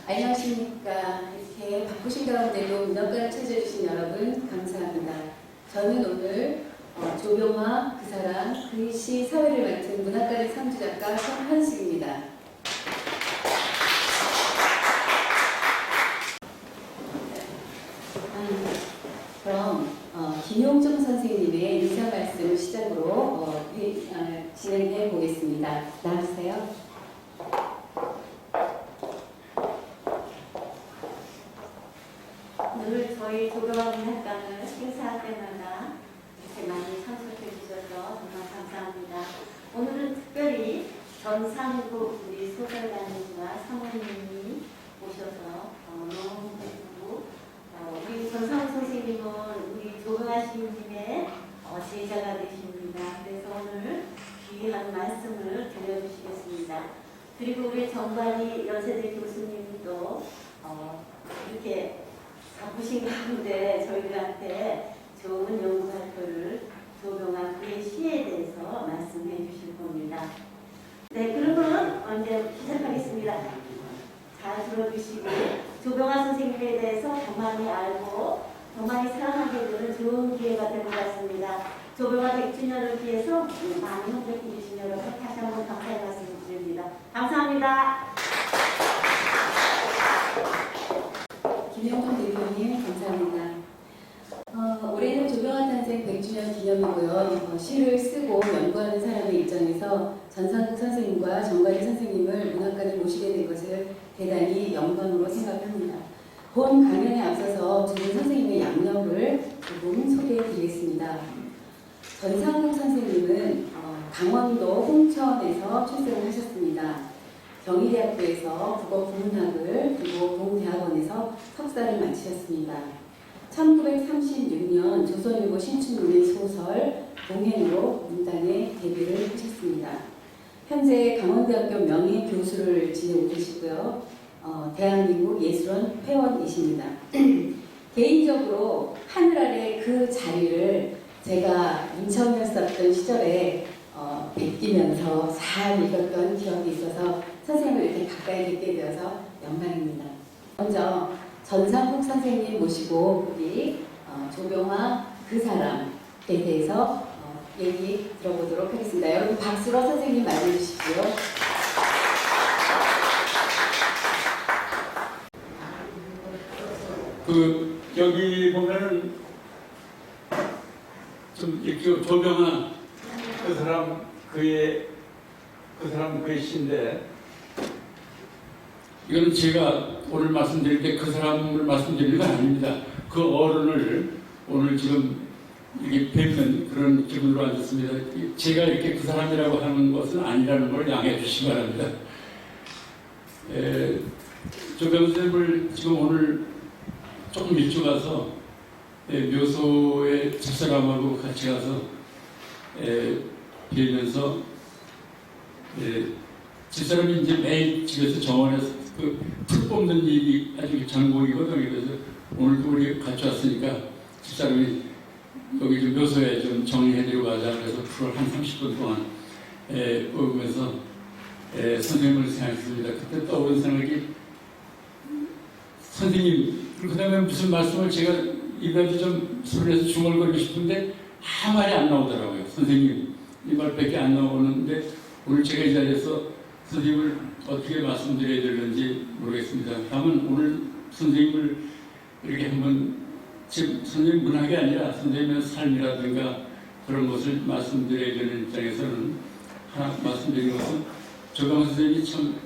안녕하십니까. 이렇게 바쁘신 가운데도 문학관을 찾아주신 여러분 감사합니다. 저는 오늘 조병화 그 사람 글씨 사회를 맡은 문학관의 상주작가 손한숙입니다. 그럼 김용정 선생님의 인사 말씀을 시작으로 진행해 보겠습니다. 나와주세요. 늘 저희 조병화 문학관을 행사할 때마다 이렇게 많이 참석해 주셔서 정말 감사합니다. 오늘은 특별히 전상국 우리 소설가님과 사모님이 오셔서 너무 기쁘고 우리 전상국 선생님은 우리 조병화 시인님의 제자가 되십니다. 그래서 오늘 귀한 말씀을 들려주시겠습니다. 그리고 우리 정관희 연세대 교수님도 이렇게 바쁘신 가운데 저희들한테 좋은 연구 발표를 조병화 그의 시에 대해서 말씀해 주실 겁니다. 네, 그러면 이제 시작하겠습니다. 잘 들어주시고 조병화 선생님에 대해서 더 많이 알고 더 많이 사랑하게 되는 좋은 기회가 될 것 같습니다. 조병화 100주년을 위해서 많이 협력해 주신 여러분 다시 한번 감사의 말씀 드립니다. 감사합니다. 김영종 대표님 감사합니다. 올해는 조병화 탄생 100주년 기념이고요. 시를 쓰고 연구하는 사람의 입장에서 전상국 선생님과 정관희 선생님을 문학관에 모시게 된 것을 대단히 영광으로 생각합니다. 본 강연에 앞서서 두 분 선생님의 양력을 조금 소개해드리겠습니다. 전상국 선생님은 강원도 홍천에서 출생을 하셨습니다. 경희대학교에서 국어국문학을 그리고 동대학원에서 석사를 마치셨습니다. 1936년 조선일보 신춘문예 소설 동행으로 문단에 데뷔를 하셨습니다. 현재 강원대학교 명예교수를 지내고 계시고요. 대한민국 예술원 회원이십니다. 개인적으로 하늘 아래 그 자리를 제가 인천이었었던 시절에 뵙기면서 잘 읽었던 기억이 있어서 선생님을 이렇게 가까이 뵙게 되어서 영광입니다. 먼저 전상국 선생님 모시고 우리 조병화 그 사람에 대해서 얘기 들어보도록 하겠습니다. 여러분 박수로 선생님 맞이해주시고요. 여기 보면은 좀 이렇게 조병화 그 사람 그의 시인데 이거는 제가 오늘 말씀드릴 때 그 사람을 말씀드리는 건 아닙니다. 그 어른을 오늘 지금 이렇게 뵙는 그런 기분으로 앉았습니다. 제가 이렇게 그 사람이라고 하는 것은 아니라는 걸 양해해 주시기 바랍니다. 조병화 선생님을 지금 오늘 조금 일찍 와서 묘소에 집사람하고 같이 가서 뵈면서 집사람이 이제 매일 집에서 정원에서 풀 뽑는 일이 아주 전공이거든요. 그래서 오늘도 우리 같이 왔으니까 집사람이 여기 좀 묘소에 좀 정리해드리고 가자. 그래서 풀을 한 30분 동안 뽑으면서 선생님을 생각했습니다. 그때 떠오른 생각이 선생님, 그 다음에 무슨 말씀을 제가 입에도 좀 소리내서 중얼거리고 싶은데 아무 말이 안 나오더라고요. 선생님 이 말밖에 안 나오는데 오늘 제가 이 자리에서 선생님을 어떻게 말씀드려야 되는지 모르겠습니다. 다만 오늘 선생님을 이렇게 한번 지금 선생님 문학이 아니라 선생님의 삶이라든가 그런 것을 말씀드려야 되는 입장에서는 하나 말씀드리는 것은 조병화 선생님이 참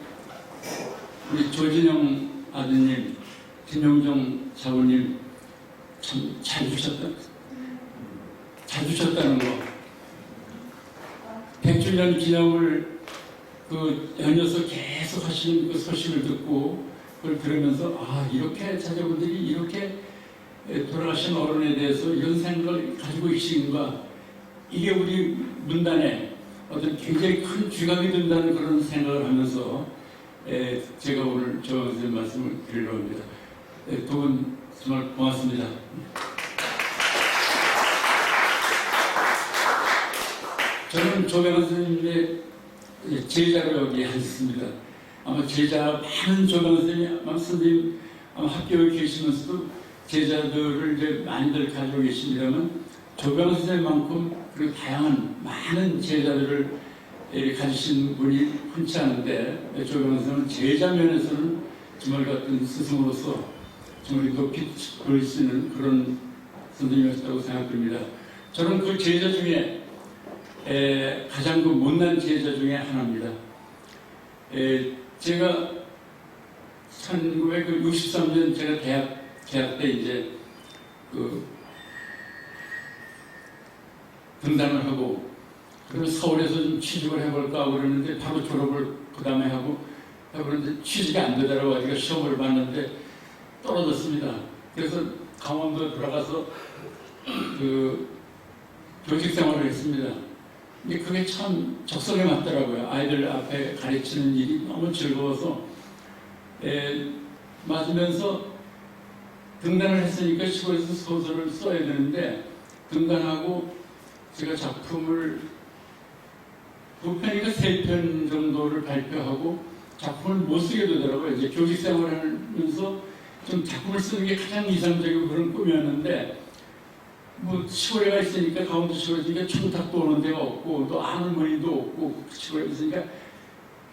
우리 조진영 아드님 김용정 사부님 참 잘 주셨다는 거. 100주년 기념을 연이어서 계속 하시는 그 소식을 듣고 그걸 들으면서 이렇게 자녀분들이 이렇게 돌아가신 어른에 대해서 이런 생각을 가지고 계신가, 이게 우리 문단에 어떤 굉장히 큰 쥐각이 된다는 그런 생각을 하면서 제가 오늘 조 선생님 말씀을 드리려고 합니다. 두 분 정말 고맙습니다. 저는 조병화 선생님의 제자로 여기 앉았습니다. 아마 제자 많은 조강 선생님이 아마 선생님 아마 학교에 계시면서도 제자들을 이제 많이들 가지고 계십니다만 조강 선생님만큼 그리고 다양한 많은 제자들을 가지신 분이 흔치 않은데 조강 선생님은 제자 면에서는 주말 같은 스승으로서 정말 높이 보이시는 그런 선생님이었다고 생각됩니다. 저는 그 제자 중에 가장 그 못난 제자 중에 하나입니다. 제가 1963년 제가 대학 때 이제 그 등단을 하고 그리고 서울에서 좀 취직을 해볼까 그러는데 바로 졸업을 그 다음에 하고 그런데 취직이 안 되더라고요. 제가 시험을 봤는데 떨어졌습니다. 그래서 강원도 들어가서 그 교직 생활을 했습니다. 근데 그게 참 적성에 맞더라고요. 아이들 앞에 가르치는 일이 너무 즐거워서 맞으면서 등단을 했으니까 시골에서 소설을 써야 되는데 등단하고 제가 작품을 2편인가 3편 정도를 발표하고 작품을 못 쓰게 되더라고요. 이제 교직 생활하면서 좀 작품을 쓰는 게 가장 이상적이고 그런 꿈이었는데 뭐 시골에 가 있으니까 강원도 시골에 있으니까 청탁도 오는 데가 없고 또 아는 머니도 없고 시골에 있으니까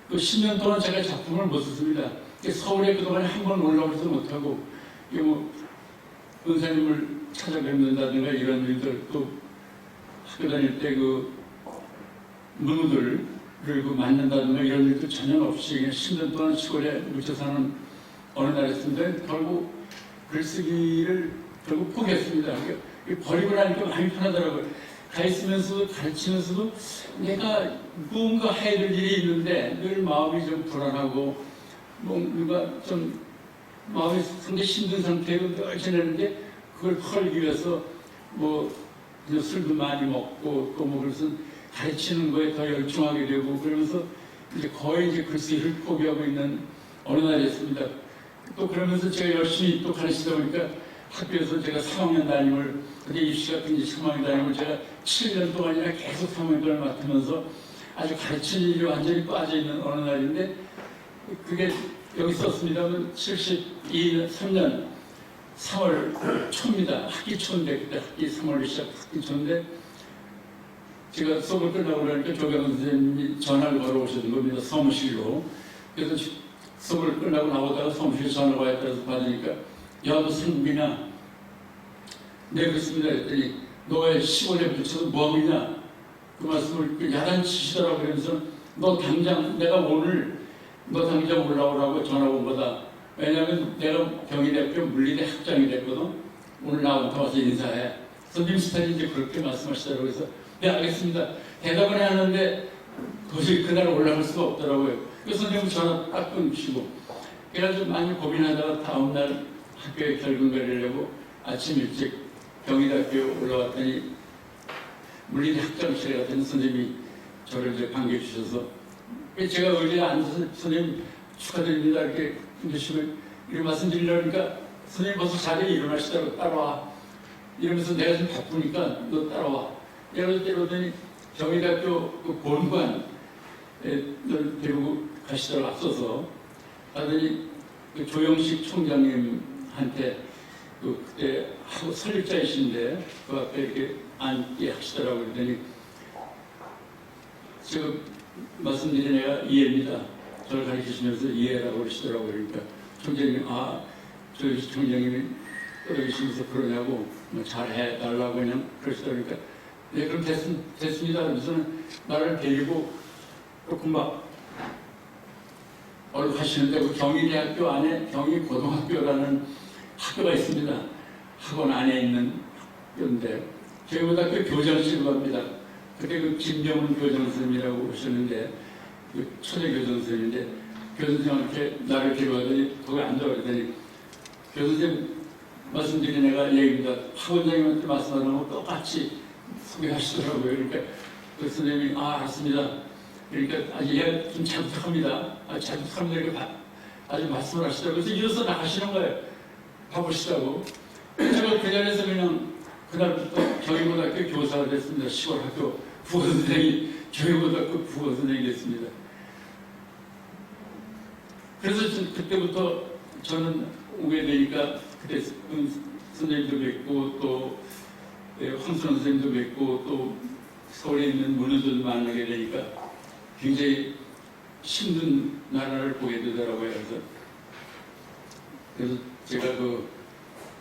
그 10년 동안 제가 작품을 못 썼습니다. 서울에 그동안에 한 번 올라오지도 못하고 뭐 은사님을 찾아뵙는다든가 이런 일들 또 학교 다닐 때 그 누누들을 그 만난다든가 이런 일도 전혀 없이 그냥 10년 동안 시골에 묻혀 사는 어느 날이었는데 결국 글쓰기를 결국 포기했습니다. 버리고 나니까 많이 편하더라고요. 가 있으면서도 가르치면서도 내가 뭔가 해야 될 일이 있는데 늘 마음이 좀 불안하고 뭔가 좀 마음이 상당히 힘든 상태로 늘 지내는데 그걸 털기 위해서 뭐 그냥 술도 많이 먹고 또 뭐 그래서 가르치는 거에 더 열중하게 되고 그러면서 이제 거의 이제 글쓰기를 포기하고 있는 어느 날이었습니다. 또 그러면서 제가 열심히 또 가르치다 보니까 학교에서 제가 3학년 담임을 그때 입시 같은 이제 3학년 담임을 제가 7년 동안이나 계속 3학년을 맡으면서 아주 가르치는 일이 완전히 빠져있는 어느 날인데 그게 여기 썼습니다만 72년 3월 초입니다. 학기 초인데 그때 학기 3월 시작 학기 초인데 제가 수업을 끝나고 그러니까 조경 선생님이 전화를 걸어오시는 겁니다. 사무실로. 그래서 수업을 끝나고 나오다가 사무실에 전화가 왔다고 받으니까 야, 너 성국이냐? 네, 그렇습니다. 했더니 너 왜 시골에 붙여서 뭐하고 있냐? 그 말씀을 야단치시더라고. 그러면서 너 당장 내가 오늘 너 당장 올라오라고 전화 온 거다. 왜냐하면 내가 경희대학교 물리대 학장이 됐거든. 오늘 나부터 와서 인사해. 선생님 스타일이 이제 그렇게 말씀하시더라고요. 그래서 네, 알겠습니다. 대답은 하는데 도저히 그날 올라갈 수가 없더라고요. 그래서 선생님 전화 딱 끊으시고 그래가지고 많이 고민하다가 다음날 학교에 결근가를 내고 아침 일찍 경희대학교 올라왔더니 물리대 학장실에 갔더니 선생님이 저를 이제 반겨주셔서 제가 의자에 앉아서 선생님 축하드립니다 이렇게 해주시고 이런 말씀 드리려니까 선생님 벌써 자리에 일어나시더라고. 따라와 이러면서 내가 좀 바쁘니까 너 따라와 이러더니 경희대학교 그 본관을 데리고 가시더라고. 앞서서 하더니 그 조영식 총장님한테 그때 하고 설립자이신데 그 앞에 이렇게 앉게 하시더라고. 그러더니 지금 말씀드린 애가 이해입니다. 저를 가르치시면서 이해라고 그러시더라고요. 그러니까 총장님이 조영식 총장님이 떠들으시면서 그러냐고 뭐 잘해달라고 그냥 그러시더라고요. 그러니까 네, 그럼 됐습니다. 그러면서는 나를 데리고 금방 하시는데 그 경희대학교 안에 경희고등학교라는 학교가 있습니다. 학원 안에 있는 학교인데 경희고등학교 교장실로 갑니다. 그때 그 김정은 교장 선생님이라고 하셨는데 그 초대 교장 선생님인데 교장 선생님한테 나를 데려가더니 거기 앉아가더니 교장 선생님 말씀드린 애가 얘기입니다. 학원장님한테 말씀하는 거 똑같이 소개하시더라고요. 그러니까 그 선생님이 알았습니다. 그러니까 아주 얘가 좀 잘 부탁합니다. 잘 부탁합니다. 이렇게 아주 말씀을 하시더라고요. 그래서 일어서 나가시는 거예요. 바쁘시다고. 제가 그 자리에서 그냥 그날부터 경희고등학교 교사가 됐습니다. 시골학교 국어선생이 경희고등학교 국어선생이 됐습니다. 그래서 그때부터 저는 오게 되니까 그때 선생님도 뵙고 또 황순원 선생님도 뵙고 또 서울에 있는 문화들도 만나게 되니까 굉장히 힘든 나라를 보게 되더라고요. 그래서 제가 그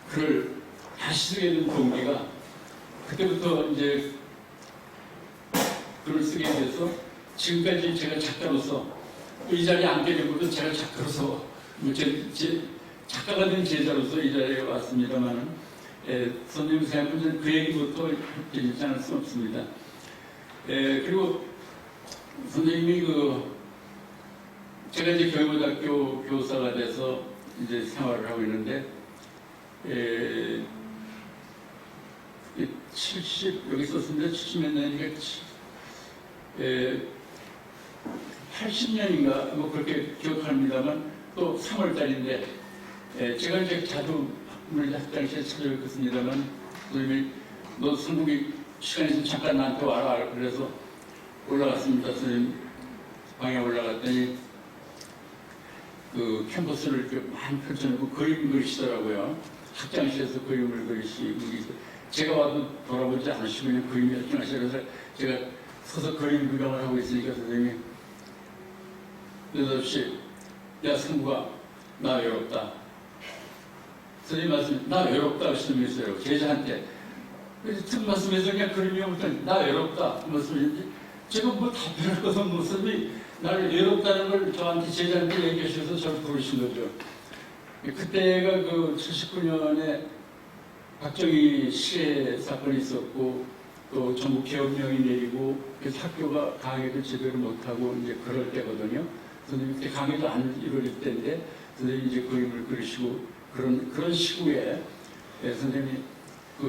글을 다시 쓰게 된 동기가 그때부터 이제 글을 쓰게 돼서 지금까지 제가 작가로서 이 자리에 앉게 된 것도 제가 작가로서 제 작가가 된 제자로서 이 자리에 왔습니다만 선생님 생각은 그 얘기부터 드리지 않을 수 없습니다. 그리고 선생님이 제가 이제 경희고등학교 교사가 돼서 이제 생활을 하고 있는데 여기 썼습니다. 70몇 년이니까 80년인가 뭐 그렇게 기억합니다만 또 3월달인데 제가 이제 자두를 학장실에 찾아뵙겠습니다만 선생님이 너 성국이 시간 있으면 잠깐 나한테 와라 그래서 올라갔습니다. 선생님 방에 올라갔더니 그 캠퍼스를 이렇게 많이 펼쳐놓고 그림 그리시더라고요. 학장실에서 그림을 그리시고 제가 와도 돌아보지 않으시고 그냥 그림 열중하시면서 제가 서서 그림 구경을 하고 있으니까 선생님이 느닷없이 야 성구가 나 외롭다. 선생님 말씀 나 외롭다 하시면서요. 제자한테 그래서 틈 말씀에서 그냥 그림이 오면 나 외롭다 그 말씀이지 제가 뭐 답변할 것은 모습이 나를 외롭다는 걸 저한테 제자한테 얘기하셔서 저를 부르신 거죠. 그때가 그 79년에 박정희 시해 사건이 있었고 또 전국 개업령이 내리고 그래서 학교가 강의를 제대로 못하고 이제 그럴 때거든요. 선생님 그때 강의도 안 이루어질 때인데 선생님이 이제 그림을 그리시고 그런 시구에 선생님이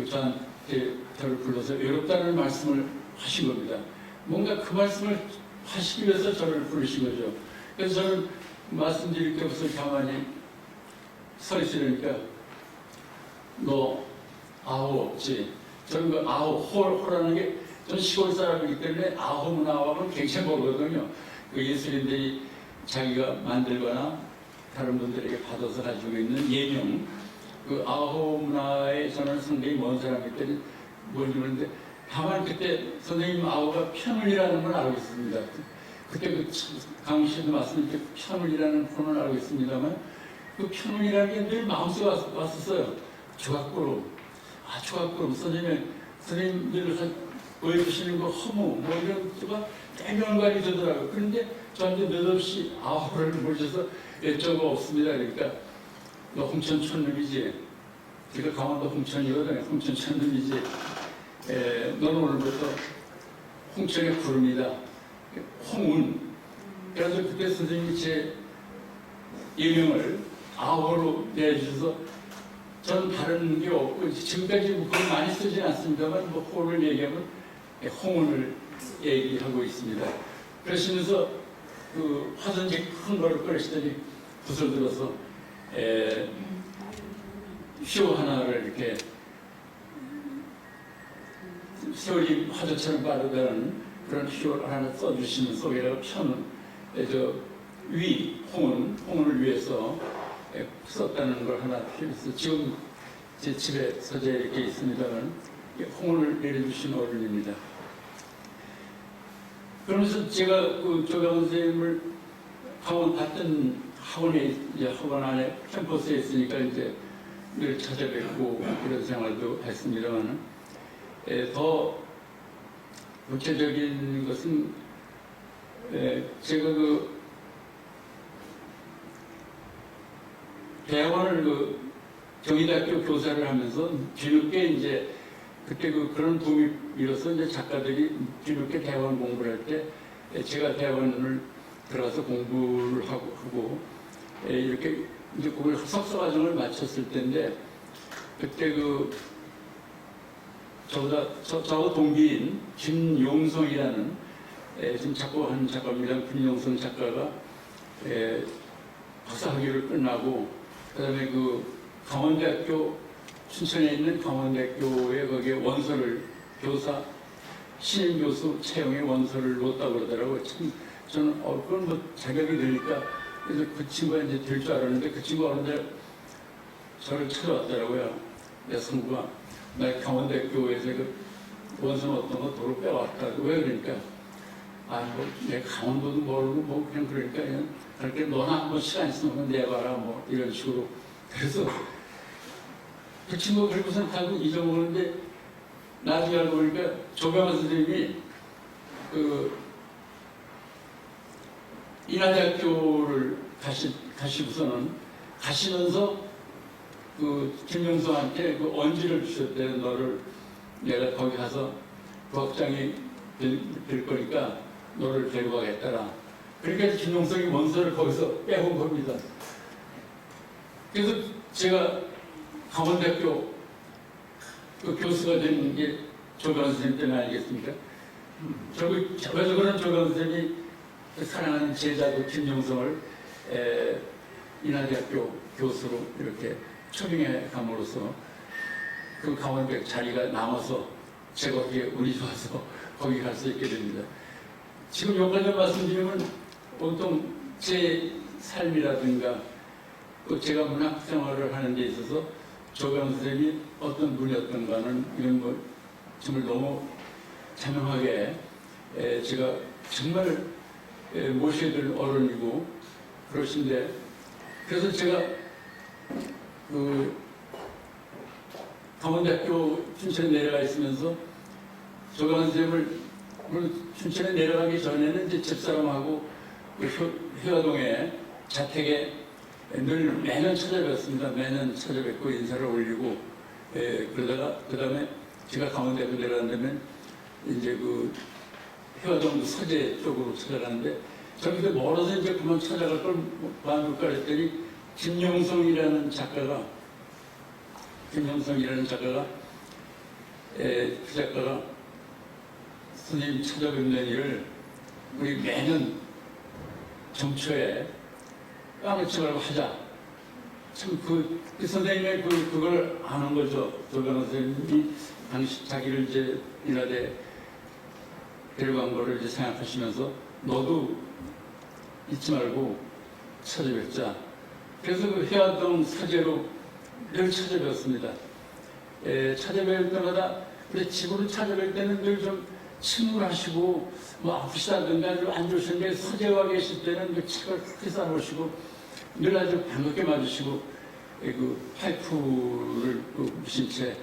저한테 저를 불러서 외롭다는 말씀을 하신 겁니다. 뭔가 그 말씀을 하시기 위해서 저를 부르신 거죠. 그래서 저는 말씀드릴 게 없어 가만히 서 있으려니까 너 아호 없지. 저는 그 아호 호라는 게 저는 시골 사람이기 때문에 아호 문화하고는 굉장히 모르거든요. 그 예술인들이 자기가 만들거나 다른 분들에게 받아서 가지고 있는 예명 그 아호 문화에 저는 상당히 먼 사람이기 때문에 뭔지 모르는데 다만 그때 선생님 아호가 편운이라는 걸 알고 있습니다. 그때 그 강씨도 말씀드린 편운이라는 표현을 알고 있습니다만 그 편운이라는 게 늘 마음속에 왔었어요. 조각구름. 조각구름. 선생님들 보여주시는 거 허무 뭐 이런 것가 대명관이 되더라고요. 그런데 저한테 느닷없이 아호를 모셔서 여쭤가 없습니다. 그러니까 너 홍천 촌놈이지? 제가 강원도 홍천이거든요. 홍천 촌놈이지? 너는 오늘부터 홍천의 구름이다. 홍운. 그래서 그때 선생님이 제 예명을 아호로 내주셔서 저는 다른 게 없고 지금까지 그걸 많이 쓰진 않습니다만 뭐 호를 얘기하면 홍운을 얘기하고 있습니다. 그러시면서 그 화선지 큰 거를 꺼내시더니 붓을 들어서 휘호 하나를 이렇게 세월이 화조처럼 빠르다는 그런 휘호를 하나 써주시는 속에다가 편은 홍은을 위해서 썼다는 걸 하나 표현해서 지금 제 집에 서재에 이렇게 있습니다만 홍은을 내려주신 어른입니다. 그러면서 제가 그 조병원 선생님을 같은 학원에 이제 학원 안에 캠퍼스에 있으니까 이제 늘 찾아뵙고 그런 생활도 했습니다만 더 구체적인 것은 제가 그 대학원을 경희대학교 교사를 하면서 뒤늦게 이제 그때 그런 붐이 일어서 이제 작가들이 뒤늦게 대학원 공부를 할 때 제가 대학원을 들어가서 공부를 하고 이렇게 이제 그걸 석사 과정을 마쳤을 때인데 그때 저하고 동기인 김용성이라는 지금 작곡한 작가입니다. 김용성 작가가 박사학위를 끝나고 그다음에 강원대학교 춘천에 있는 강원대학교에 거기에 원서를 교사 신임 교수 채용의 원서를 놓았다고 그러더라고요. 참 저는 그건 뭐 자격이 되니까 그래서 그 친구가 이제 될 줄 알았는데 그 친구가 어느 날 저를 찾아왔더라고요. 내 성구가 나 강원대학교에서 그 원서 어떤 거 도로 빼왔다. 왜 그러니까 내 강원도도 모르고 뭐 그냥 그러니까 그냥 그렇게 너나 한번 시간 있으면 내봐라 뭐 이런 식으로. 그래서 그 친구가 그리고선 타고 잊어먹었는데 나중에 알고 보니까 조병환 선생님이 그 인하대학교를 가시고서는 가시면서 그 김영성한테 그 언지를 주셨대. 너를 내가 거기 가서 부학장이 될 거니까 너를 데려가겠다라. 그러니까 김영성이 원서를 거기서 빼온 겁니다. 그래서 제가 강원대학교 그 교수가 된 게 조병환 선생님 때문에 아니겠습니까? 그래서 그런 조병환 선생님이 그 사랑하는 제자도 김영성을 인하대학교 교수로 이렇게 초빙해 감으로써 그 강원대 자리가 남아서 제가 거기에 운이 좋아서 거기 갈 수 있게 됩니다. 지금 여기까지 말씀드리면 보통 제 삶이라든가 또 제가 문학 생활을 하는 데 있어서 조병 선생님이 어떤 분이었던가는 이런 거 정말 너무 자명하게 제가 정말 모셔야 될 어른이고 그러신데, 그래서 제가 그 강원대학교 춘천에 내려가 있으면서 조병 선생님을 춘천에 내려가기 전에는 이제 집사람하고 그 회화동에 자택에 늘 매년 찾아뵙습니다. 매년 찾아뵙고 인사를 올리고 그러다가 그 다음에 제가 강원대학교 내려간다면 이제 그 회화동 서재 쪽으로 찾아가는데 저기서 멀어서 이제 그만 찾아갈 걸 봐줄까 그랬더니 김영성이라는 작가가 그 작가가 선생님 찾아뵙는 일을 우리 매년 정초에 까놓지 말고 하자. 참 그 선생님의 그걸 아는 거죠. 조병환 선생님이 당시 자기를 이제 인하대 데려간 거를 이제 생각하시면서 너도 잊지 말고 찾아뵙자. 그래서 그 해화동 서재로 늘 찾아뵙습니다. 찾아뵐 때마다 우리 집으로 찾아뵐 때는 늘 좀 침울하시고 뭐 아프시다든가 좀 안 좋으신데 서재 와 계실 때는 그 책을 크게 쌓아놓으시고 늘 아주 반갑게 맞으시고 그 파이프를 무신 채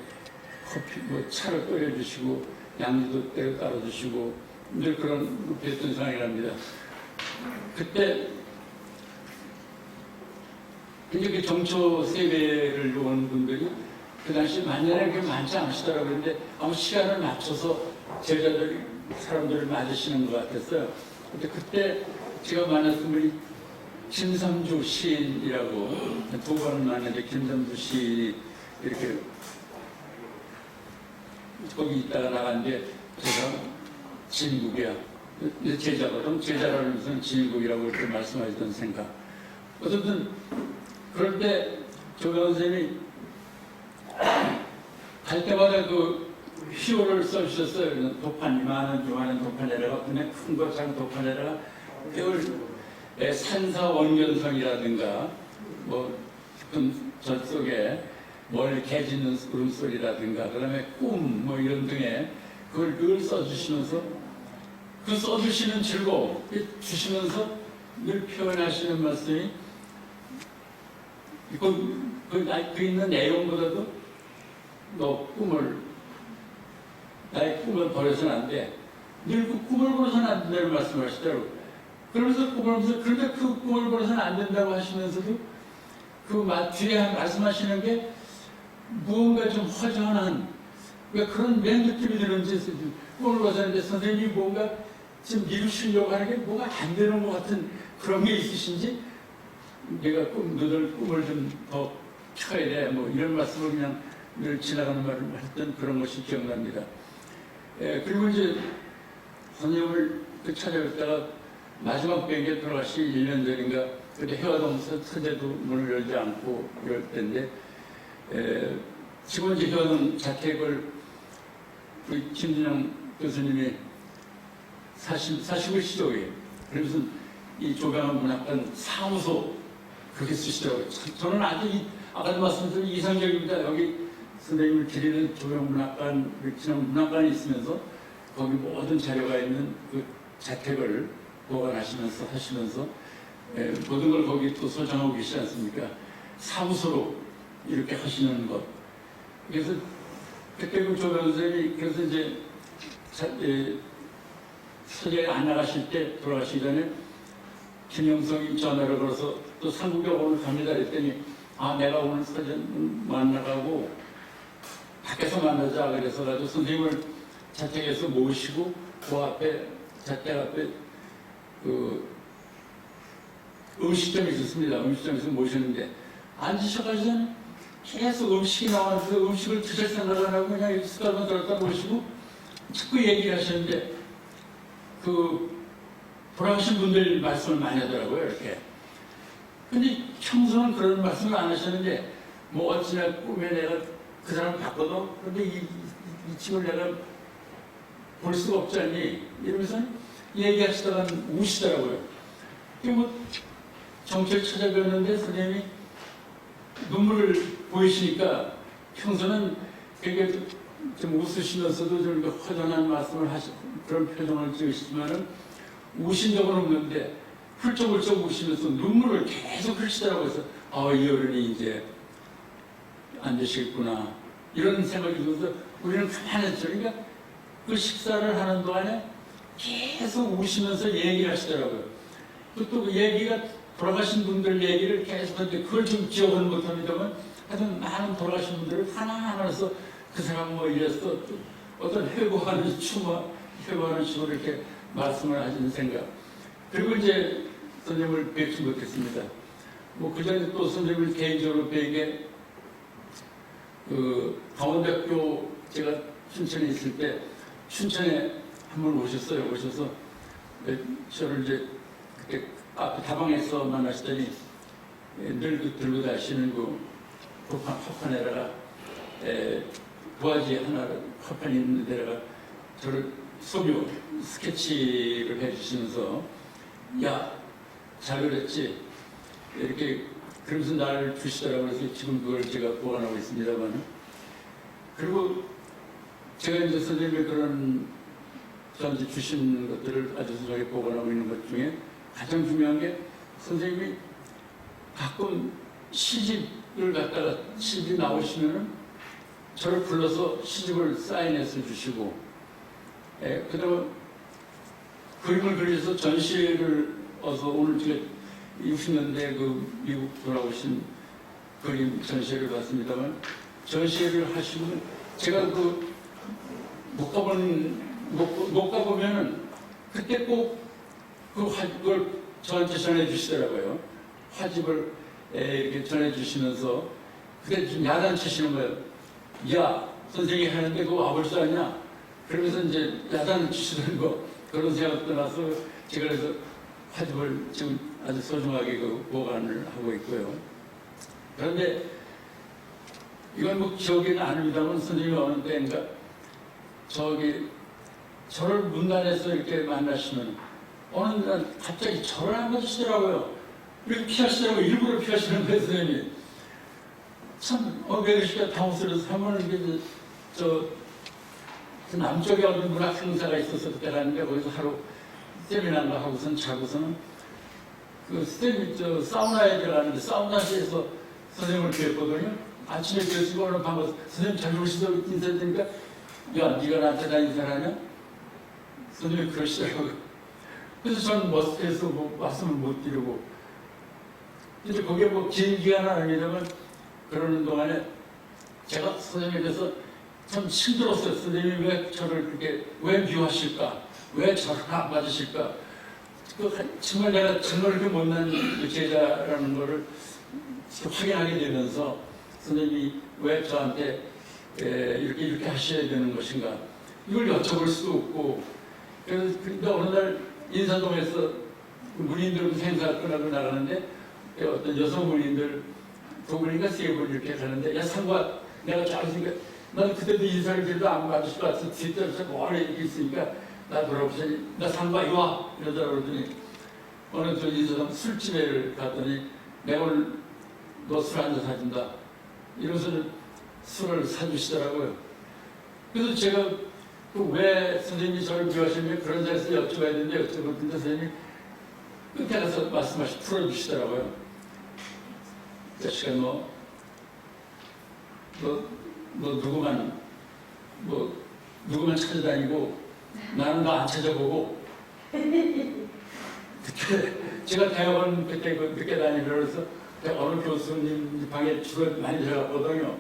커피 뭐 차를 끓여주시고 양주도 때려 따라주시고 늘 그런 그랬던 상황이랍니다. 그때 이제 그 정초 세배를 오는 분들이 그 당시 만년에 그렇게 많지 않으시더라고요. 근데 아무 시간을 맞춰서 제자들 사람들을 맞으시는 것 같았어요. 근데 그때 제가 만났던 분이 김삼주 시인이라고 두 번 만났는데 김삼주 시인이 이렇게 거기 있다가 나갔는데 제가 진국이야. 제자거든. 제자라면서 진국이라고 이렇게 말씀하셨던 생각. 어쨌든 그럴 때 조병환 선생님이 갈 때마다 그 휘호를 써주셨어요. 도판, 이만한 도판에다가, 근데 큰 거 작은 도판에다가 배울 산사 원견성이라든가, 뭐, 깊은 젖 속에 멀리 개 짖는 울음소리라든가, 그 다음에 꿈, 뭐 이런 등에 그걸 늘 써주시면서 그 써주시는 즐거움, 주시면서 늘 표현하시는 말씀이 그 있는 내용보다도 나의 꿈을 버려서는 안 돼. 늘 그 꿈을 버려서는 안 된다는 말씀을 하시더라고요. 그러면서 그런데 그 꿈을 버려서는 안 된다고 하시면서도 그 뒤에 말씀하시는 게 무언가 좀 허전한, 그러니까 그런 맨 느낌이 드는지 꿈을 버렸는데 선생님이 뭔가 지금 이루시려고 하는 게 뭐가 안 되는 것 같은 그런 게 있으신지 내가 너들 꿈을 좀 더 켜야 돼. 뭐 이런 말씀을 그냥 늘 지나가는 말을 했던 그런 것이 기억납니다. 그리고 이제 선생님을 찾아뵙다가 마지막 뵙게 돌아가시 1년 전인가 그때 해화동 서재도 문을 열지 않고 이럴 때인데 지금 이제 해화동 자택을 우리 김준영 교수님이 사시고 시도에 그러면서 이 조병암 문학관 사무소 그렇게 쓰시더라고요. 저는 아주 아까도 말씀드린 이상적입니다. 여기 선생님을 드리는 조병암 문학관, 문학관이 있으면서 거기 모든 자료가 있는 그 자택을 보관하시면서 하시면서 모든 걸 거기 또 소장하고 계시지 않습니까? 사무소로 이렇게 하시는 것. 그래서 그때 그 조병암 선생님이 그래서 이제 서재에 안 나가실 때 돌아가시기 전에 김영성이 전화를 걸어서 또 삼국에 오늘 갑니다 그랬더니 내가 오늘 서재 만나가고 밖에서 만나자 그래서 가지고 선생님을 자택에서 모시고 그 앞에 자택 앞에 그 음식점이 있었습니다. 음식점에서 모셨는데 앉으셔가지고 계속 음식이 나와서 음식을 드실 생각을 안 하고 그냥 숟가락만 들었다 모시고 자꾸 얘기를 하시는데 그 돌아가신 분들 말씀을 많이 하더라고요. 이렇게. 근데 평소는 그런 말씀을 안 하셨는데 뭐 어찌나 꿈에 내가 그 사람을 봤거든. 근데 이 친구를 내가 볼 수가 없지 않니? 이러면서 얘기하시다가 우시더라고요. 뭐 정체를 찾아뵀는데 선생님이 눈물을 보이시니까 평소는 되게 좀 웃으시면서도 좀 허전한 말씀을 그런 표정을 지으시지만은 우신 적은 없는데 훌쩍훌쩍 우시면서 눈물을 계속 흘리시더라고요. 그래서 이 어른이 이제 안 되시겠구나 이런 생각이 들어서 우리는 가만했죠. 그러니까 그 식사를 하는 동안에 계속 우시면서 얘기를 하시더라고요. 또 그 얘기가 돌아가신 분들 얘기를 계속 하는데 그걸 좀 기억은 못합니다만 하여튼 많은 돌아가신 분들을 하나하나서 그 사람 뭐 이랬어 어떤 회고하는 식으로 이렇게 말씀을 하시는 생각. 그리고 이제 선생님을 뵙지 못했습니다. 뭐 그전에 또 선생님을 개인적으로 뵈게 그 강원대학교 제가 춘천에 있을 때 춘천에 한 번 오셨어요. 오셔서 저를 이제 그때 앞에 다방에서 만나시더니 늘 들고 다니시는 그 화판에다가 도화지 하나 화판이 있는 데다가 저를 소묘 스케치를 해주시면서 잘 그렸지 이렇게 그러면서 나를 주시더라고요. 그래서 지금 그걸 제가 보관하고 있습니다만 그리고 제가 이제 선생님의 그런 저한테 주신 것들을 아주 소중하게 보관하고 있는 것 중에 가장 중요한 게 선생님이 가끔 시집을 갖다가 시집이 나오시면은 저를 불러서 시집을 사인해서 주시고 그 다음에 그림을 그려서 전시를 어서 오늘 제가 60년대 그 미국 돌아오신 그림 전시회를 봤습니다만 전시회를 하시면 제가 못 가보면은 그때 꼭 그걸 저한테 전해주시더라고요. 화집을 이렇게 전해주시면서 그때 좀 야단치시는 거예요. 야, 선생님이 하는데 그거 와볼 수 아냐? 그러면서 이제 야단을 치시는 거 그런 생각 떠나서 제가 그래서 화집을 지금 아주 소중하게 보관을 하고 있고요. 그런데 이건 뭐 기억에는 안 납니다만 선생님이 어느 때인가 저를 문단에서 이렇게 만나시면 어느 날 갑자기 저를 안 봐주시더라고요. 이렇게 피하시더라고요. 일부러 피하시는 거예요, 선생님이. 참, 왜 그러실까 당황스러워서 한 번은 이제 저 남쪽에 어떤 문학 행사가 있어서 그때 갔는데 거기서 하루 세미나인가 하고선 자고서는 그 쌤이 사우나에 들어가는데 사우나실에서 선생님을 뵀거든요. 아침에 뵈시고 오늘 반가워서 선생님 잘 오시다고 인사드리니까 야, 네가 나한테 다 인사를 하냐? 선생님이 그러시더라고요. 그래서 저는 머쓱해서 말씀을 못 드리고 근데 거기에 긴 기간은 아닙니다만 그러는 동안에 제가 선생님에 대해서 참 힘들었어요. 선생님이 왜 저를 그렇게 왜 미워하실까? 왜 저를 안 받으실까? 정말 내가 정말 그렇게 못난 제자라는 거를 확인하게 되면서 선생님이 왜 저한테 이렇게 하셔야 되는 것인가? 이걸 여쭤볼 수도 없고 그래서 그러니까 어느 날 인사동에서 문인들 행사 끝나고 나가는데 어떤 여성 문인들 두 분인가 세 분 이렇게 가는데 야 상과 내가 잘 있으니까 난 그때도 인사를 드려도 안 받으실 것 같아서 뒷자리에서 뭐하러 이렇게 있으니까 나 돌아보더니 나 상과 이리 와 이러더라 그러더니 어느 저 인사람 술집에 갔더니 내가 오늘 너 술 한 잔 사준다. 이러면서 술을 사주시더라고요. 그래서 제가 왜 선생님이 저를 미워하시면 그런 자리에서 여쭤봐야 되는데 여쭤봤는데 선생님이 끝에 가서 말씀하시 풀어주시더라고요. 자식아 너 누구만 찾아다니고 나는 너 안 찾아보고 그때 제가 대학원 그때 늦게 다니면서 어느 교수님 방에 주로 많이 들어갔거든요.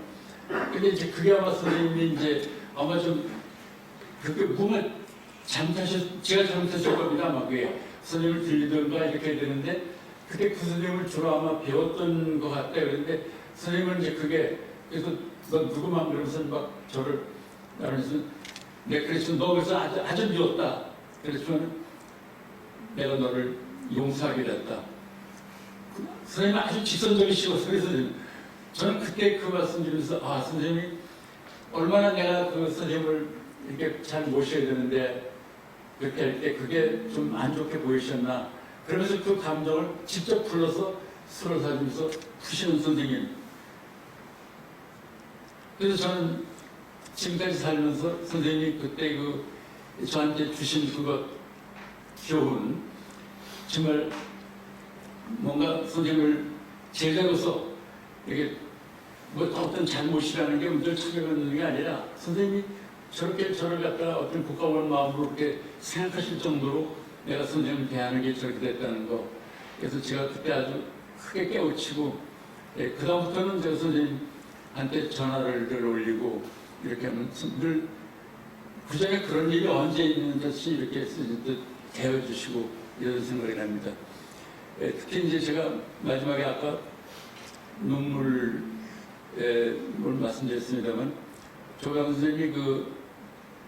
근데 이제 그게 아마 선생님이 이제 아마 좀 그게 뭔가 제가 잘못했을 겁니다. 아마 그게 선생님을 들리던가 이렇게 해야 되는데 그때 그 선생님을 주로 아마 배웠던 것 같아요. 그런데 선생님은 이제 그게 그래서 너 누구만 그러면서 막 저를 나르면서 그래서 너 그래서 아주 미웠다. 그랬지만 내가 너를 용서하기로 했다. 선생님은 아주 직선적이시고 그래서 저는 그때 그 말씀 드리면서 아 선생님이 얼마나 내가 그 선생님을 이렇게 잘 모셔야 되는데 그렇게 할 때 그게 좀 안 좋게 보이셨나. 그러면서 그 감정을 직접 불러서 술을 사주면서 푸시는 선생님. 그래서 저는 지금까지 살면서 선생님이 그때 저한테 주신 교훈, 정말 뭔가 선생님을 제자로서 이게 어떤 잘못이라는 게 늘 찾아가는 게 아니라 선생님이 저렇게 저를 갖다가 어떤 국가원 마음으로 그렇게 생각하실 정도로 내가 선생님을 대하는 게 저렇게 됐다는 거. 그래서 제가 그때 아주 크게 깨우치고 그다음부터는 제가 선생님한테 전화를 올리고 이렇게 하면 늘 그전에 그런 일이 언제 있는지 이렇게 대해주시고 이런 생각이 납니다. 특히 이제 제가 마지막에 아까 눈물을 말씀드렸습니다만 조강 선생님이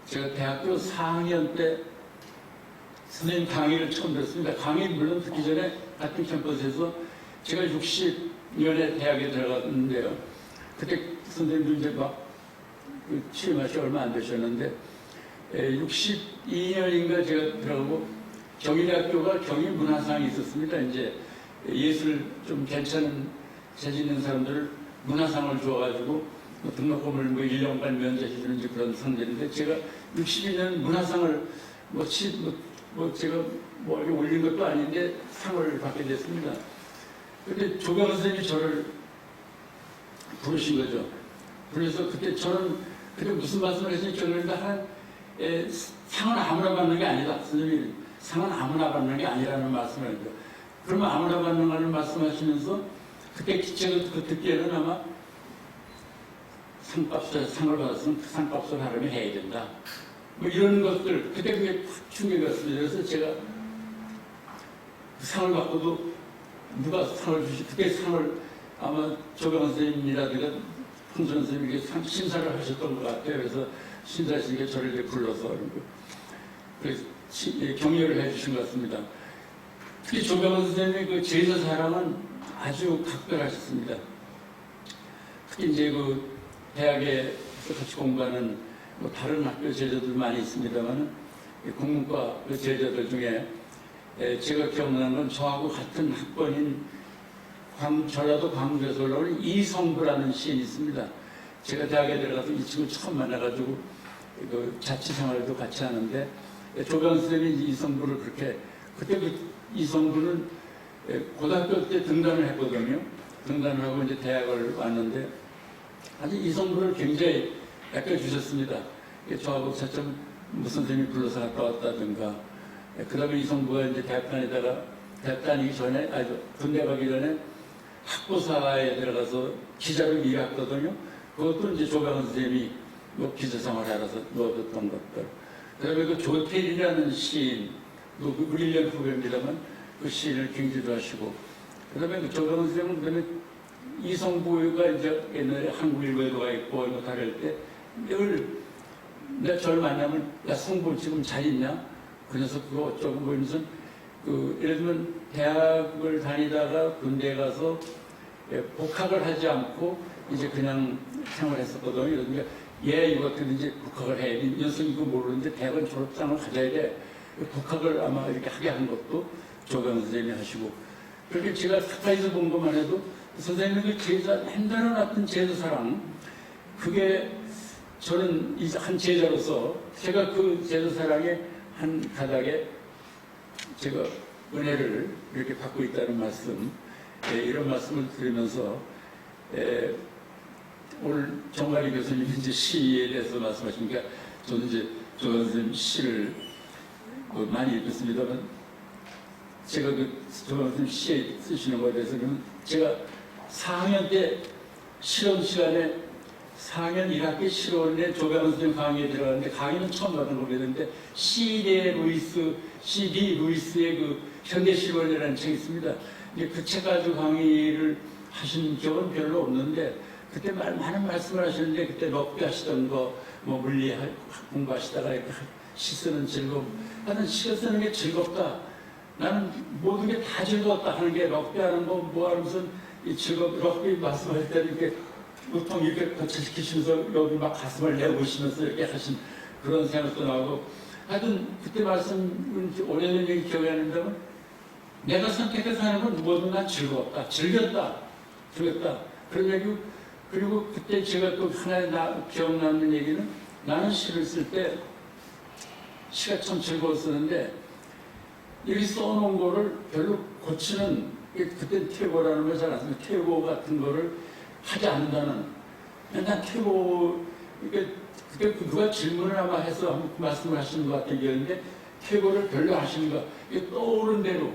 제가 대학교 4학년 때 선생님 강의를 처음 들었습니다. 강의 물론 듣기 전에 같은 캠퍼스에서 제가 60년에 대학에 들어갔는데요. 그때 선생님도 이제 취임하시 얼마 안 되셨는데 62년인가 제가 들어가고 경희대학교가 경희문화상이 있었습니다. 이제 예술 좀 괜찮은 재질 있는 사람들을 문화상을 주어가지고 등록금을 1년간 면제해주는 그런 상대인데 제가 62년 문화상을 제가 이렇게 올린 것도 아닌데 상을 받게 됐습니다. 그때 조경 선생님이 저를 부르신 거죠. 그래서 그때 저는 그때 무슨 말씀을 했는지 기억나는데 상은 아무나 받는 게 아니다. 선생님이 상은 아무나 받는 게 아니라는 말씀을 했죠. 그러면 아무나 받는 거를 말씀하시면서 그때 제가 듣기에는 아마 상을 받았으면 그 상값을 하려면 해야 된다. 이런 것들, 그때 그게 충격이었습니다. 그래서 제가 그 상을 받고도 누가 상을 그때 상을 아마 조경 선생님이라든가 홍선 선생님이 심사를 하셨던 것 같아요. 그래서 심사하시니까 저를 이렇게 불러서 그래서 격려를 해주신 것 같습니다. 특히 조경 선생님의 제자 사랑은 아주 각별하셨습니다. 특히 이제 대학에서 같이 공부하는 다른 학교 제자들 많이 있습니다만 국문과 제자들 중에 제가 기억나는 건 저하고 같은 학번인 전라도 광주에서 올라온 이성부라는 시인이 있습니다. 제가 대학에 들어가서 이 친구 처음 만나가지고 자취생활도 같이 하는데 조경 선생님이 이성부를 그때 이성부는 고등학교 때 등단을 했거든요. 등단을 하고 이제 대학을 왔는데 아주 이성부를 굉장히 아껴주셨습니다. 저하고 차츰 무슨 선생님이 불러서 갔다 왔다든가 그 다음에 이성부가 이제 대학 다니기 전에 군대 가기 전에 학부사에 들어가서 기자로 일했거든요. 그것도 이제 조강 선생님이 기자생활에 알아서 넣어줬던 것들. 그 다음에 조태리라는 시인, 우리 1년 후배입니다만 그 시인을 굉장히 좋아하시고 그 다음에 조강 선생님은 그다음에 이성부가 이제 옛날에 한국일보에도 가 있고 다닐 때 늘 내가 저를 만나면 야 성부 지금 잘 있냐? 그 녀석 그거 어쩌고 보면서 예를 들면 대학을 다니다가 군대에 가서 복학을 하지 않고 이제 그냥 생활했었거든요. 그러니까 이거 어떻게든지 복학을 해. 이 녀석이 이거 모르는데 대학은 졸업장을 가져야 돼. 독학을 아마 이렇게 하게 한 것도 조강 선생님이 하시고, 그렇게 제가 가까이서 본 것만 해도 선생님의 그 제자, 남다른 어떤 제자 사랑, 그게 저는 이 한 제자로서 제가 그 제자 사랑의 한 가닥에 제가 은혜를 이렇게 받고 있다는 말씀, 이런 말씀을 드리면서 오늘 정가리 교수님이 이제 시에 대해서 말씀하시니까 저는 이제 조강 선생님 시를 많이 읽었습니다만, 제가 그 조강 선생님 시에 쓰시는 거에 대해서는 제가 4학년 때 실험 시간에 4학년 1학기 실험에 조강 선생님 강의에 들어갔는데, 강의는 처음 받은 거였는데 CD 루이스의 그 현대 실험이라는 책이 있습니다. 그 책 가지고 강의를 하신 기억은 별로 없는데, 그때 많은 말씀을 하시는데, 그때 럭비 하시던 거, 뭐 물리 공부하시다가 이렇게 시 쓰는 즐거움, 하여튼 시 쓰는 게 즐겁다, 나는 모든 게 다 즐거웠다 하는 게, 럭비 하는 거 뭐 하는 무슨 이 럭비 말씀할 때 이렇게 보통 이렇게 거쳐시키시면서 여기 막 가슴을 내보시면서 이렇게 하신 그런 생각도 나고, 하여튼 그때 말씀, 오래된 얘기 기억이 안 난다면, 내가 선택해서 하는 건 뭐든 난 즐거웠다, 즐겼다. 그런 얘기. 그리고 그때 제가 또 하나 기억나는 얘기는, 나는 시를 쓸 때 시가 참 즐거웠었는데, 이렇게 써놓은 거를 별로 고치는, 그때 퇴고라는 걸 잘 안 쓰면 퇴고 같은 거를 하지 않는다는, 난 퇴고, 그때 누가 질문을 아마 해서 한번 말씀을 하시는 것 같은 기억인데, 퇴고를 별로 하시는 거, 떠오른 대로,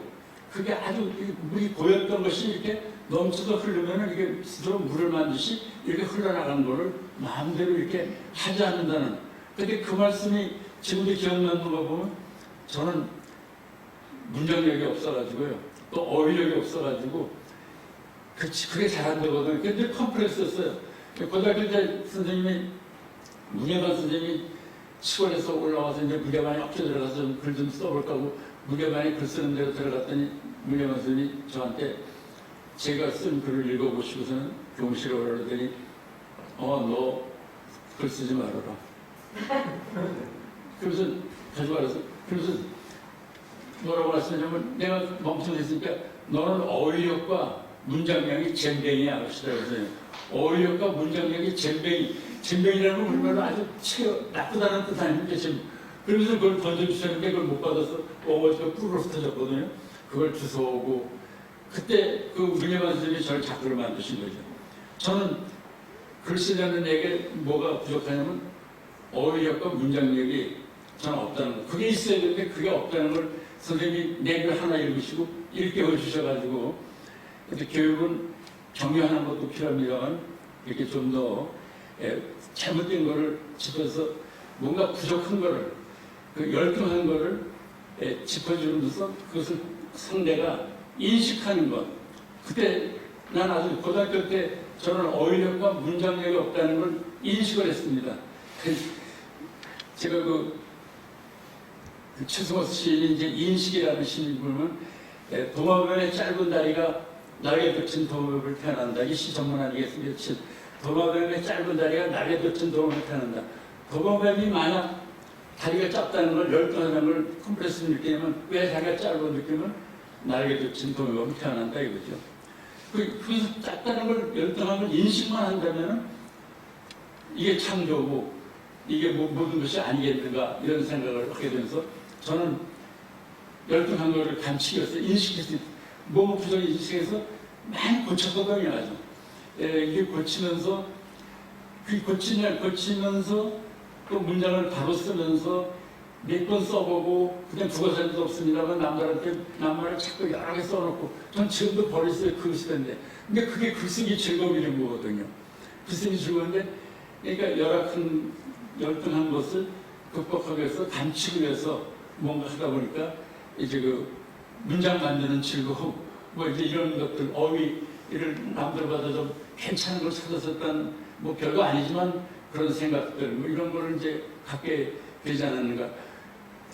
그게 아주 물이 고였던 것이 이렇게 넘쳐서 흐르면은 이게 스스로 물을 만듯이 이렇게 흘러나가는 거를 마음대로 이렇게 하지 않는다는. 근데 그 말씀이 지금도 기억나는 거 보면, 저는 문장력이 없어가지고요, 또 어휘력이 없어가지고, 그게 잘 안 되거든요. 근데 컴플렉스였어요. 고등학교 때 선생님이, 문예관 선생님이 시골에서 올라와서 이제 문예관에 억지 들어가서 글 좀 써볼까 하고, 문예관에 글 쓰는 데로 들어갔더니, 문예관 선생님이 저한테 제가 쓴 글을 읽어보시고서는 교무실에 오라더니, 너 글 쓰지 말아라. 그래서 가져와서, 그래서 뭐라고 하시냐면, 내가 멍청했으니까 너는 어휘력과 문장량이 잼뱅이야 하시더라고요. 어휘력과 문장량이 잼뱅이라는 건 얼마나 아주 나쁘다는 뜻 아닙니까? 그러면서 그걸 던져주셨는데 그걸 못 받아서 어머니가 뿔로 터졌거든요. 그걸 주워오고, 그때 그 문예관 선생님이 저를 작가로 만드신 거죠. 저는 글 쓰려는 얘기에 뭐가 부족하냐면, 어휘력과 문장력이 저는 없다는 거. 그게 있어야 되는데 그게 없다는 걸 선생님이 내 글 하나 읽으시고 일깨워 주셔가지고, 근데 교육은 격려하는 것도 필요합니다만, 이렇게 좀 더 잘못된 거를 짚어서 뭔가 부족한 거를, 그 열등한 거를 짚어주면서 그것을 상대가 인식하는 것. 그때 난 아주 고등학교 때 저는 어휘력과 문장력이 없다는 걸 인식을 했습니다. 제가 그 최승호 시인이 이제 인식이라는 시를 보면, 도마뱀의 짧은 다리가 날개 돋친 도마뱀을 태어난다. 이 시 전문 아니겠습니까? 도마뱀의 짧은 다리가 날개 돋친 도마뱀을 태어난다. 도마뱀이 만약 다리가 짧다는 걸, 열등하다는 걸 컴플렉스 느끼면, 왜 다리가 짧은 느끼면 날개 돋친 도마뱀을 태어난다 이거죠. 그래서 짧다는 걸, 열등한 걸 인식만 한다면 이게 창조고 이게 모든 것이 아니겠는가, 이런 생각을 하게 되면서, 저는 열등한 거를 감추기로서 인식해서, 몸 구조 인식해서 많이 고쳤거든요. 아주. 이게 고치면서, 고치면서 또 문장을 바로 쓰면서 몇 번 써보고, 그냥 국어사전도 없습니다만 남말을 자꾸 여러 개 써놓고, 전 지금도 버렸어요. 글 쓰는데. 근데 그게 글쓰기 즐거움이라는 거거든요. 글쓰기 즐거운데, 그러니까 열등한 것을 극복하기 위해서, 감추기 위해서 뭔가 하다 보니까, 이제 그 문장 만드는 즐거움, 뭐 이제 이런 것들, 어휘를 남들보다 좀 괜찮은 걸 찾았었던, 뭐 별거 아니지만 그런 생각들, 뭐 이런 거를 이제 갖게 되지 않았는가.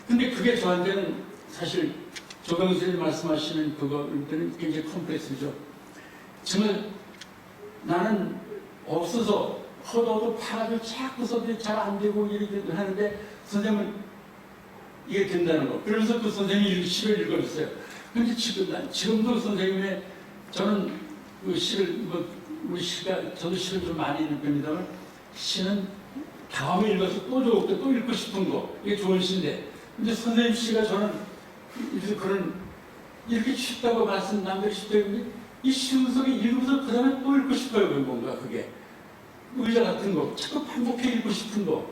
근데 그게 저한테는 사실 조강 선생님 말씀하시는 그거는 굉장히 컴플렉스죠. 정말 나는 없어서 허도도 파가지고 자꾸 써도 잘 안 되고 이렇게 하는데, 선생님은 이게 된다는 거. 그래서 그 선생님이 시를 읽어줬어요. 근데 지금도 선생님의 저는 그 시를 우리 시가 저도 시를 좀 많이 읽는 편입니다만 시는 다음에 읽어서 또 읽고 싶은 거 이게 좋은 시인데 근데 선생님 시가 저는 이렇게 쉽다고 남들이 쉽다고 했는데 이 쉬운 속에 읽으면서 그 다음에 또 읽고 싶어요. 뭔가 그게 의자 같은 거 자꾸 반복해 읽고 싶은 거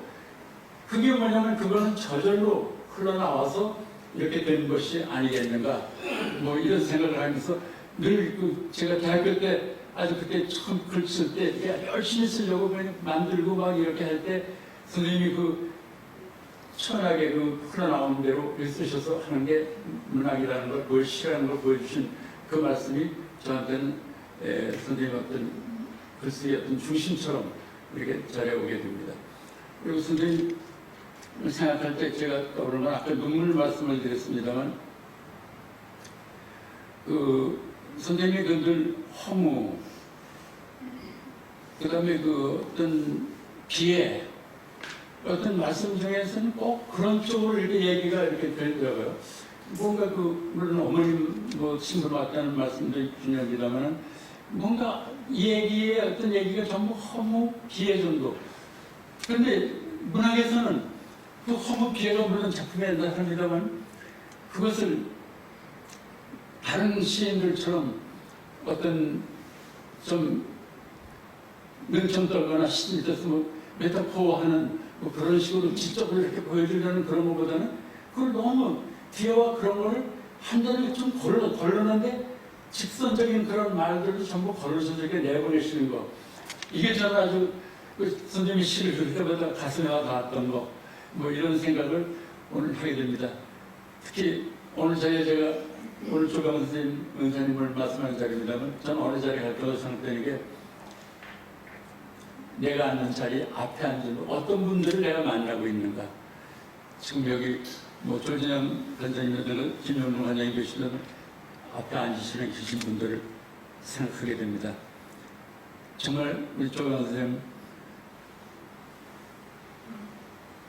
그게 뭐냐면 그거는 저절로 흘러나와서 이렇게 되는 것이 아니겠는가 뭐 이런 생각을 하면서 늘 제가 대학교 때 아주 그때 처음 글 쓸 때 열심히 쓰려고 그냥 만들고 막 이렇게 할 때 선생님이 천하게 흘러나오는 대로 쓰셔서 하는 게 문학이라는 걸 시라는 걸 보여주신 그 말씀이 저한테는 선생님 어떤 글쓰기의 어떤 중심처럼 이렇게 자리하게 됩니다. 그리고 선생님 생각할 때 제가 떠오르는 건 아까 눈물 말씀을 드렸습니다만 선생님이 늘 허무 그 다음에 어떤 비애 어떤 말씀 중에서는 꼭 그런 쪽으로 이렇게 얘기가 이렇게 되더라고요. 뭔가 물론 어머님 친구로 왔다는 말씀도 중요합니다만은 뭔가 이 얘기의 어떤 얘기가 전부 허무 비애 정도. 그런데 문학에서는 그 허무 비애가 물론 작품에 나타납니다만 그것을 다른 시인들처럼 어떤 좀 명청 떨거나 메타포하는 그런 식으로 지적으로 이렇게 보여주려는 그런 것보다는 그걸 너무 비애와 그런 거를 한 자리에 좀 걸러는데 직선적인 그런 말들을 전부 걸러서 이렇게 내보내시는 거 이게 저는 아주 선생님이 시를 들 때마다 가슴에 와 닿았던 거 이런 생각을 오늘 하게 됩니다. 특히 오늘 제가 오늘 조강 선생님 은사님을 말씀하는 자리입니다만 저는 어느 자리에 갈 거라고 생각되는 게 내가 앉는 자리 앞에 앉은 어떤 분들을 내가 만나고 있는가. 지금 여기 조진영 관장님이든 김영동 관장님 계시던 앞에 앉으시는 계신 분들을 생각하게 됩니다. 정말 우리 조강 선생님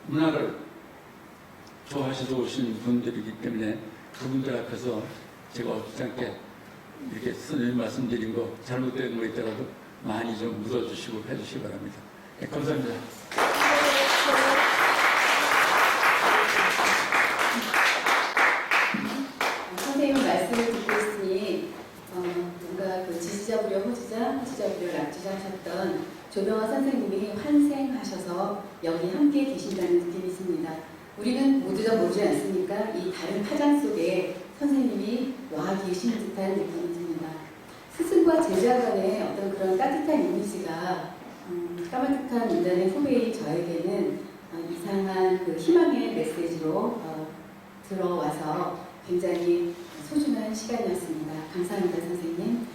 문학을 좋아하셔서 오신 분들이기 때문에 그분들 앞에서 제가 어떻게 이렇게 선생님 말씀드린 거 잘못된 거 있더라도 많이 좀 묻어주시고 해주시기 바랍니다. 네, 감사합니다. 선생님 말씀을 듣고 있으니 뭔가 지지자부려 호지자, 호지자부려 낙지자 하셨던 조병화 선생님이 환생하셔서 여기 함께 계신다는 느낌이 있습니다. 우리는 모르지 않습니까? 이 다른 파장 속에 선생님이 와 계시는 듯한 느낌이 듭니다. 스승과 제자 간의 어떤 그런 따뜻한 이미지가 까마득한 인간의 후배인 저에게는 이상한 희망의 메시지로 들어와서 굉장히 소중한 시간이었습니다. 감사합니다, 선생님.